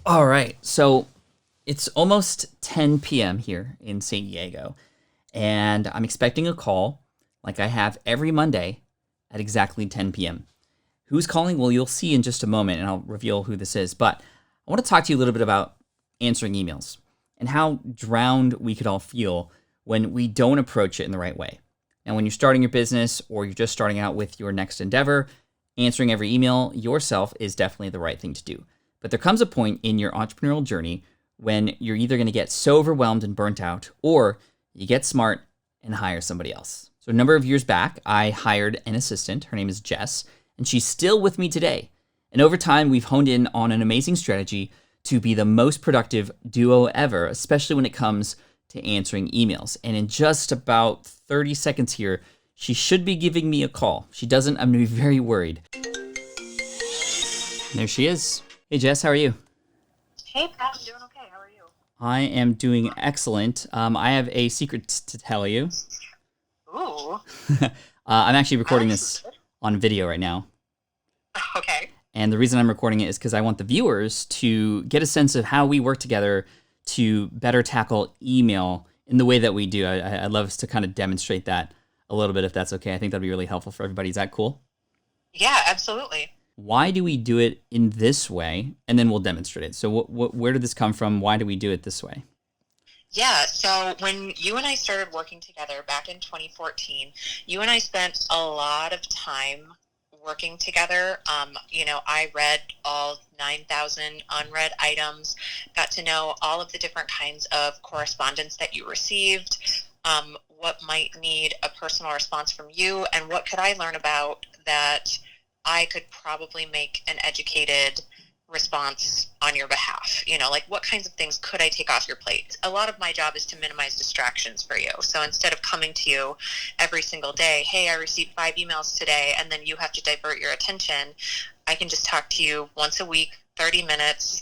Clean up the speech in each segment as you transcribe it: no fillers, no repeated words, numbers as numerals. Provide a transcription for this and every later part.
All right, so it's almost 10 p.m. here in San Diego, and I'm expecting a call like I have every Monday at exactly 10 p.m. Who's calling? Well, you'll see in just a moment, and I'll reveal who this is. But I want to talk to you a little bit about answering emails and how drowned we could all feel when we don't approach it in the right way. And when you're starting your business or you're just starting out with your next endeavor, answering every email yourself is definitely the right thing to do. But there comes a point in your entrepreneurial journey when you're either going to get so overwhelmed and burnt out, or you get smart and hire somebody else. So a number of years back, I hired an assistant. Her name is Jess, and she's still with me today. And over time, we've honed in on an amazing strategy to be the most productive duo ever, especially when it comes to answering emails. And in just about 30 seconds here, she should be giving me a call. If she doesn't, I'm gonna be very worried. There she is. Hey Jess, how are you? Hey Pat, I'm doing okay. How are you? I am doing excellent. I have a secret to tell you. Ooh. I'm actually recording this on video right now. Okay. And the reason I'm recording it is because I want the viewers to get a sense of how we work together to better tackle email in the way that we do. I'd love us to kind of demonstrate that a little bit, if that's okay. I think that'd be really helpful for everybody. Is that cool? Yeah, absolutely. Why do we do it in this way? And then we'll demonstrate it. So where did this come from? Why do we do it this way? Yeah, so when you and I started working together back in 2014, you and I spent a lot of time working together. I read all 9,000 unread items, got to know all of the different kinds of correspondence that you received, what might need a personal response from you, and what could I learn about that I could probably make an educated response on your behalf. Like what kinds of things could I take off your plate? A lot of my job is to minimize distractions for you. So instead of coming to you every single day, hey, I received 5 emails today, and then you have to divert your attention, I can just talk to you once a week, 30 minutes,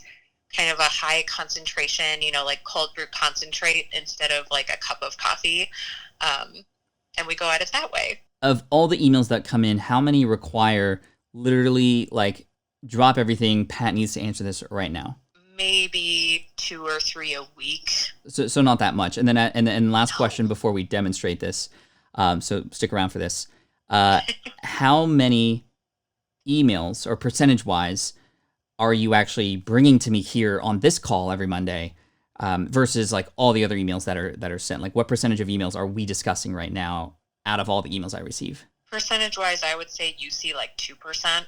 kind of a high concentration, like cold brew concentrate instead of like a cup of coffee. And we go at it that way. Of all the emails that come in, how many require literally like drop everything, Pat needs to answer this right now? Maybe 2 or 3 a week. So not that much. And then last question before we demonstrate this. So stick around for this. How many emails, or percentage-wise, are you actually bringing to me here on this call every Monday, versus like all the other emails that are sent? Like what percentage of emails are we discussing right now out of all the emails I receive? Percentage-wise, I would say you see like 2%,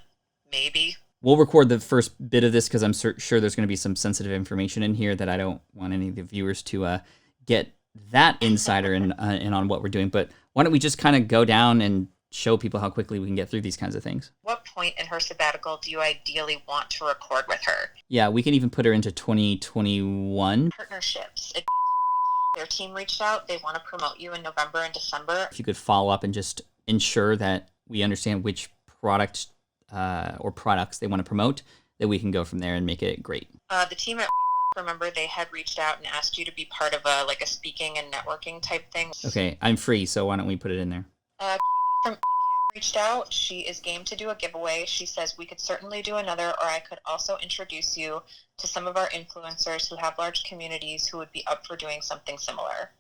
maybe. We'll record the first bit of this because I'm sure there's going to be some sensitive information in here that I don't want any of the viewers to get that insider in on what we're doing. But why don't we just kind of go down and show people how quickly we can get through these kinds of things? What point in her sabbatical do you ideally want to record with her? Yeah, we can even put her into 2021. Partnerships. Their team reached out. They want to promote you in November and December. If you could follow up and just ensure that we understand which product or products they want to promote, that we can go from there and make it great. The team at remember they had reached out and asked you to be part of a speaking and networking type thing. Okay, I'm free, so why don't we put it in there? Katie from reached out. She is game to do a giveaway. She says we could certainly do another, or I could also introduce you to some of our influencers who have large communities who would be up for doing something similar.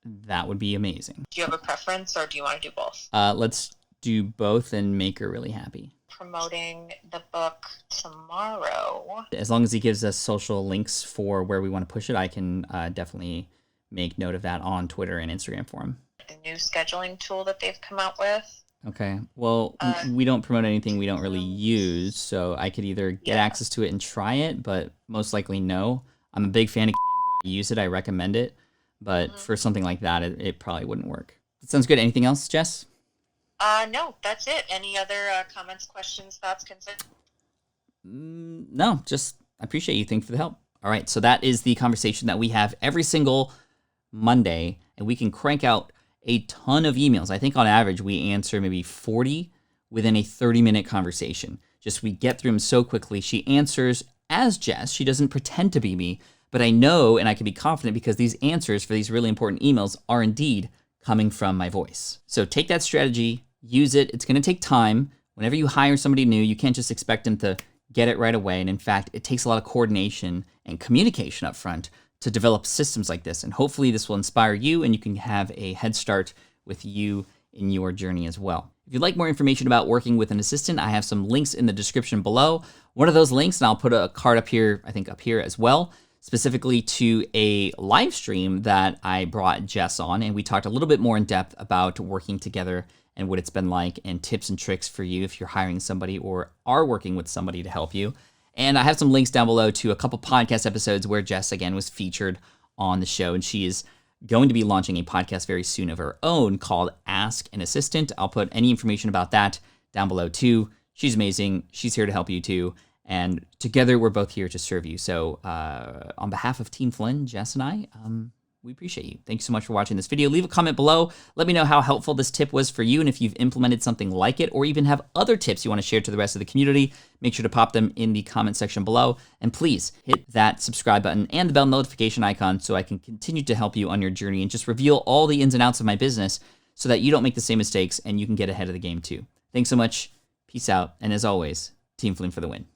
That would be amazing. Do you have a preference, or do you want to do both? Let's do both and make her really happy. Promoting the book tomorrow. As long as he gives us social links for where we want to push it, I can definitely make note of that on Twitter and Instagram for him. The new scheduling tool that they've come out with. Okay. Well, we don't promote anything we don't really use, so I could either get access to it and try it, but most likely no. I'm a big fan of Canva. I use it. I recommend it. But for something like that, it probably wouldn't work. That sounds good. Anything else, Jess? No, that's it. Any other comments, questions, thoughts, concerns? No, just I appreciate you. Thanks for the help. All right, so that is the conversation that we have every single Monday, and we can crank out a ton of emails. I think on average we answer maybe 40 within a 30-minute conversation. Just we get through them so quickly. She answers as Jess. She doesn't pretend to be me, but I know and I can be confident because these answers for these really important emails are indeed coming from my voice. So take that strategy, use it. It's going to take time. Whenever you hire somebody new, you can't just expect them to get it right away. And in fact, it takes a lot of coordination and communication up front to develop systems like this. And hopefully this will inspire you and you can have a head start with you in your journey as well. If you'd like more information about working with an assistant, I have some links in the description below. One of those links, and I'll put a card up here, I think up here as well, specifically to a live stream that I brought Jess on, and we talked a little bit more in depth about working together and what it's been like and tips and tricks for you if you're hiring somebody or are working with somebody to help you. And I have some links down below to a couple podcast episodes where Jess, again, was featured on the show, and she is going to be launching a podcast very soon of her own called Ask an Assistant. I'll put any information about that down below too. She's amazing. She's here to help you too. And together, we're both here to serve you. So on behalf of Team Flynn, Jess and I, we appreciate you. Thanks so much for watching this video. Leave a comment below. Let me know how helpful this tip was for you and if you've implemented something like it or even have other tips you want to share to the rest of the community. Make sure to pop them in the comment section below. And please hit that subscribe button and the bell notification icon so I can continue to help you on your journey and just reveal all the ins and outs of my business so that you don't make the same mistakes and you can get ahead of the game too. Thanks so much. Peace out. And as always, Team Flynn for the win.